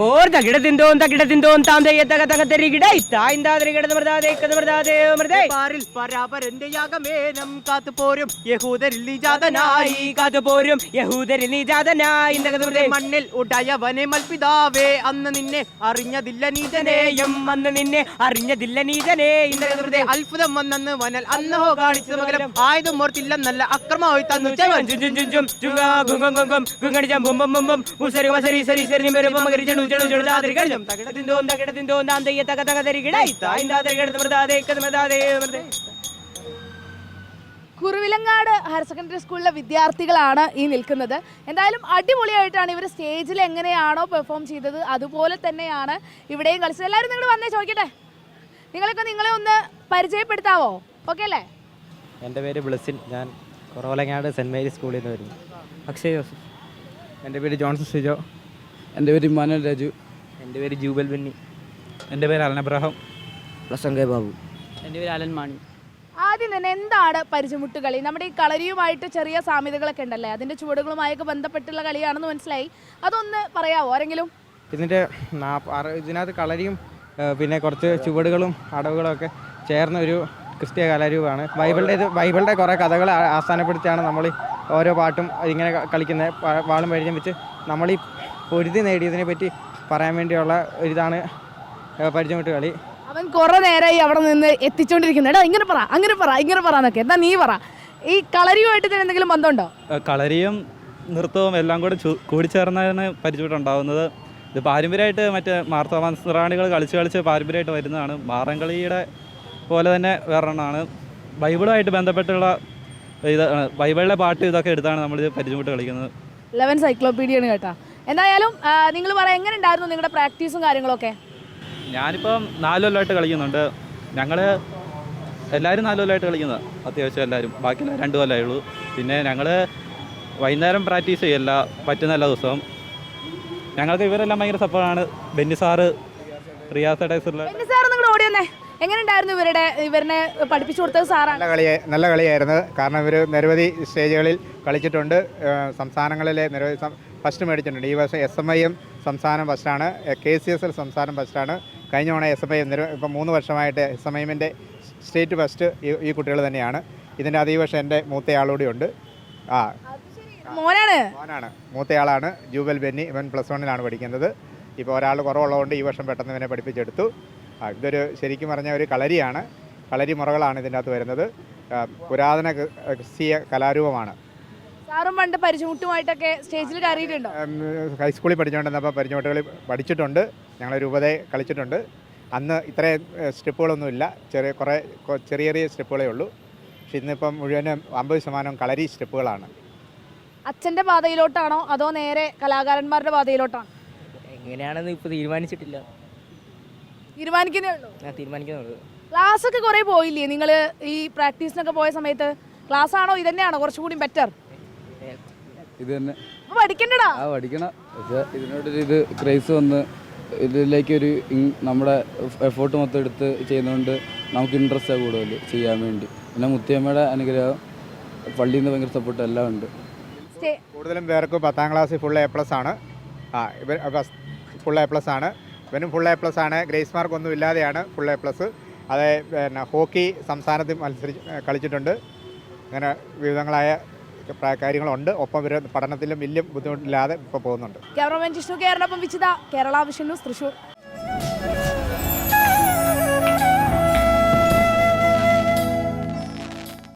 Or the Gidatin, the Gidatin, Tanda, Tagatari, Paril, Parapar, and the Yagamanum, Kataporium, Yehuda Lijadana, Kataporium, Yehuda Lijadana, in the Manil, Udaya, Vanemal Pidave, Ananine, Arina Dillanizane, Yamanine, Arina Dillanizane, in the Alpha Manan, Vanel, Anno, I the Mortilan, Akrama, Gungan, Usari, Kuravilangad higher secondary സ്കൂളിലെ വിദ്യാർത്ഥികളാണ് ഈ നിൽക്കുന്നത്. എന്തായാലും അടിപൊളിയായിട്ടാണ് ഇവർ സ്റ്റേജിൽ എങ്ങനെയാണോ perform ചെയ്തത് അതുപോലെ തന്നെയാണ് ഇവിടെയും കളിച്ചത്. എല്ലാവരും നിങ്ങൾ വന്നേ ചോദിക്കട്ടെ, നിങ്ങളെ ഒന്ന് പരിചയപ്പെടുത്താവോ? ഓക്കെ അല്ലേ? എൻ്റെ പേര് ബ്ലസ്സിൻ, ഞാൻ കുറവലങ്ങാട് സെൻറ്റ് മേരീസ് സ്കൂളിൽ നിന്ന് വരുന്നു. അക്ഷയ് ജോസഫ്. എൻ്റെ പേര് ജോൺസൺ സിജോ. എൻ്റെ പേര് ഇമ്മാനുവൽ രാജു. എൻ്റെ പേര് ജൂബൽ ബെന്നി. എൻ്റെ പേര് അലൻ അബ്രഹാം. പ്രസംഗ ബാബു. എൻ്റെ പേര് അലൻ മാണി. ആദ്യം തന്നെ എന്താണ് പരിചമുട്ട് കളി? നമ്മുടെ ഈ കളരിയുമായിട്ട് ചെറിയ സാമ്യതകളൊക്കെ ഉണ്ടല്ലേ, അതിൻ്റെ ചുവടുകളുമായൊക്കെ ബന്ധപ്പെട്ടുള്ള കളിയാണെന്ന് മനസ്സിലായി. അതൊന്ന് പറയാവോ ആരെങ്കിലും? ഇതിനകത്ത് കളരിയും പിന്നെ കുറച്ച് ചുവടുകളും അടവുകളും ഒക്കെ ചേർന്ന ഒരു ക്രിസ്തീയ കലാരൂപമാണ്. ബൈബിളിൻ്റെ കുറേ കഥകൾ ആസ്ഥാനപ്പെടുത്തിയാണ് നമ്മൾ ഓരോ പാട്ടും ഇങ്ങനെ കളിക്കുന്നത്. വാളും വഴിഞ്ഞും വെച്ച് നമ്മൾ ഈ പൊരുതി നേടിയതിനെ പറ്റി പറയാൻ വേണ്ടിയുള്ള ഒരിതാണ് പരിചയമിട്ട് കളി. അവൻ കുറെ നേരമായി അവിടെ നിന്ന് എത്തിച്ചോണ്ടിരിക്കുന്നത്. എടാ ഇങ്ങനെ പറ, അങ്ങനെ പറ, ഇങ്ങനെ പറ എന്നൊക്കെ. എന്താ നീ പറ, ഈ കളരിയുമായിട്ട് ഇതിന് എന്തെങ്കിലും ബന്ധമുണ്ടോ? കളരിയും നൃത്തവും എല്ലാം കൂടെ കൂടിച്ചേർന്നാണ് പരിചയപ്പെട്ടുണ്ടാകുന്നത്. ഇത് പാരമ്പര്യമായിട്ട് മറ്റേ മാർത്തോമാൻസ്രാണികൾ കളിച്ച് പാരമ്പര്യമായിട്ട് വരുന്നതാണ്. മാറൻകളിയുടെ പോലെ തന്നെ വേറെണ്ണമാണ്. ബൈബിളുമായിട്ട് ബന്ധപ്പെട്ടുള്ള ഇതാണ്, ബൈബിളിലെ പാട്ട് ഇതൊക്കെ എടുത്താണ് നമ്മളിത് പരിചയപ്പെട്ട് കളിക്കുന്നത്. 11 സൈക്ലോപീഡിയാണ് കേട്ടോ. എന്തായാലും നിങ്ങൾ പറയാം, എങ്ങനെ ഉണ്ടായിരുന്നു നിങ്ങളുടെ പ്രാക്ടീസും കാര്യങ്ങളൊക്കെ? ഞാനിപ്പം 4 കൊല്ലമായിട്ട് കളിക്കുന്നുണ്ട്. ഞങ്ങൾ എല്ലാവരും 4 കൊല്ലമായിട്ട് കളിക്കുന്നത്, അത്യാവശ്യം എല്ലാവരും. ബാക്കി 2 കൊല്ലമായുള്ളൂ. പിന്നെ ഞങ്ങൾ വൈകുന്നേരം പ്രാക്ടീസ് ചെയ്യല്ല, പറ്റുന്ന എല്ലാ ദിവസവും. ഞങ്ങൾക്ക് ഇവരെല്ലാം ഭയങ്കര സപ്പോർട്ടാണ്. ബെന്നി സാറ്, റിയാസ് ടൈസറിൽ. ബെന്നി സാർ നിങ്ങൾ ഓടി വന്നേ, എങ്ങനെ ഉണ്ടായിരുന്നു ഇവരെ പഠിപ്പിച്ചു കൊടുത്തത്? സാറാണ്. നല്ല കളിയായിരുന്നു. കാരണം ഇവർ നിരവധി സ്റ്റേജുകളിൽ കളിച്ചിട്ടുണ്ട്. സംസ്ഥാനങ്ങളിലെ നിരവധി ഫസ്റ്റ് മേടിച്ചിട്ടുണ്ട്. ഈ വർഷം SMIM സംസ്ഥാനം ഫസ്റ്റാണ്, KCSL സംസ്ഥാനം ഫസ്റ്റാണ്. കഴിഞ്ഞ തവണ SMIM ഇപ്പം 3 വർഷമായിട്ട് SMIMൻ്റെ സ്റ്റേറ്റ് ഫസ്റ്റ് ഈ കുട്ടികൾ തന്നെയാണ്. ഇതിൻ്റെ അതേ വർഷം എൻ്റെ മൂത്തയാളൂടെ ഉണ്ട്. മോനാണ് മൂത്തയാളാണ് ജൂബൽ ബെന്നി. ഇവൻ +1 പഠിക്കുന്നത്. ഇപ്പോൾ ഒരാൾ കുറവുള്ളതുകൊണ്ട് ഈ വർഷം പെട്ടെന്ന് ഇവനെ പഠിപ്പിച്ചെടുത്തു. ഇതൊരു ശരിക്കും പറഞ്ഞ ഒരു കളരിയാണ്, കളരി മുറകളാണ് ഇതിൻ്റെ അകത്ത് വരുന്നത്. പുരാതന ക്രിസ്തീയ കലാരൂപമാണ്. സാറും പണ്ട് പരിചമുട്ടുമായിട്ടൊക്കെ സ്റ്റേജിൽ കയറിയിട്ടുണ്ടോ? ഹൈസ്കൂളിൽ പഠിച്ചുകൊണ്ടിരുന്നപ്പോൾ പരിചമുട്ടുകളിൽ പഠിച്ചിട്ടുണ്ട്. ഞങ്ങൾ രൂപതയെ കളിച്ചിട്ടുണ്ട്. അന്ന് ഇത്രയും സ്റ്റെപ്പുകളൊന്നുമില്ല, ചെറിയ സ്റ്റെപ്പുകളേ ഉള്ളൂ. പക്ഷെ ഇന്നിപ്പം മുഴുവനും 50% കളരി സ്റ്റെപ്പുകളാണ്. അച്ഛൻ്റെ പാതയിലോട്ടാണോ അതോ നേരെ കലാകാരന്മാരുടെ പാതയിലോട്ടാണോ? എങ്ങനെയാണെന്ന് ഇപ്പോൾ തീരുമാനിച്ചിട്ടില്ല. തീരുമാനിക്കുന്നേ ഉള്ളൂ. തീരുമാനിക്കുന്നുള്ളൂ. ക്ലാസ് ഒക്കെ കുറേ പോയില്ലേ നിങ്ങൾ ഈ പ്രാക്ടീസിനൊക്കെ പോയ സമയത്ത്? ക്ലാസ് ആണോ ഇതന്നെയാണോ കുറച്ചുകൂടി ബെറ്റർ? ഇത് തന്നെ പഠിക്കണ്ടടാ. പഠിക്കണം. പക്ഷേ ഇതിനോടൊരു ക്രേസ് വന്ന് ഇതിലേക്കൊരു നമ്മുടെ എഫേർട്ട് മൊത്തം എടുത്ത് ചെയ്യുന്നതുകൊണ്ട് നമുക്ക് ഇൻട്രസ്റ്റാണ് കൂടുതൽ ചെയ്യാൻ വേണ്ടി. പിന്നെ മുത്തിയമ്മയുടെ അനുഗ്രഹം, പള്ളിയിൽ നിന്ന് ഭയങ്കര സപ്പോർട്ട് എല്ലാം ഉണ്ട്. കൂടുതലും പേർക്ക് 10ാം ക്ലാസ്സിൽ ഫുൾ A+ ആണ്. ഇവർ ഫുൾ A+ ആണ്. ഇവനും ഫുൾ A+ ആണ്. ഗ്രേസ് മാർക്ക് ഒന്നും ഇല്ലാതെയാണ് ഫുൾ A+. അത് പിന്നെ ഹോക്കി സംസ്ഥാനത്തിൽ കളിച്ചിട്ടുണ്ട്. അങ്ങനെ വിവിധങ്ങളായ കാര്യങ്ങളുണ്ട്. ഒപ്പം ഇവർ പഠനത്തിലും വലിയ ബുദ്ധിമുട്ടില്ലാതെ ഇപ്പോൾ പോകുന്നുണ്ട്. Cameraman Jishnu Keralappam Vichitha, Kerala vision news, Thrissur.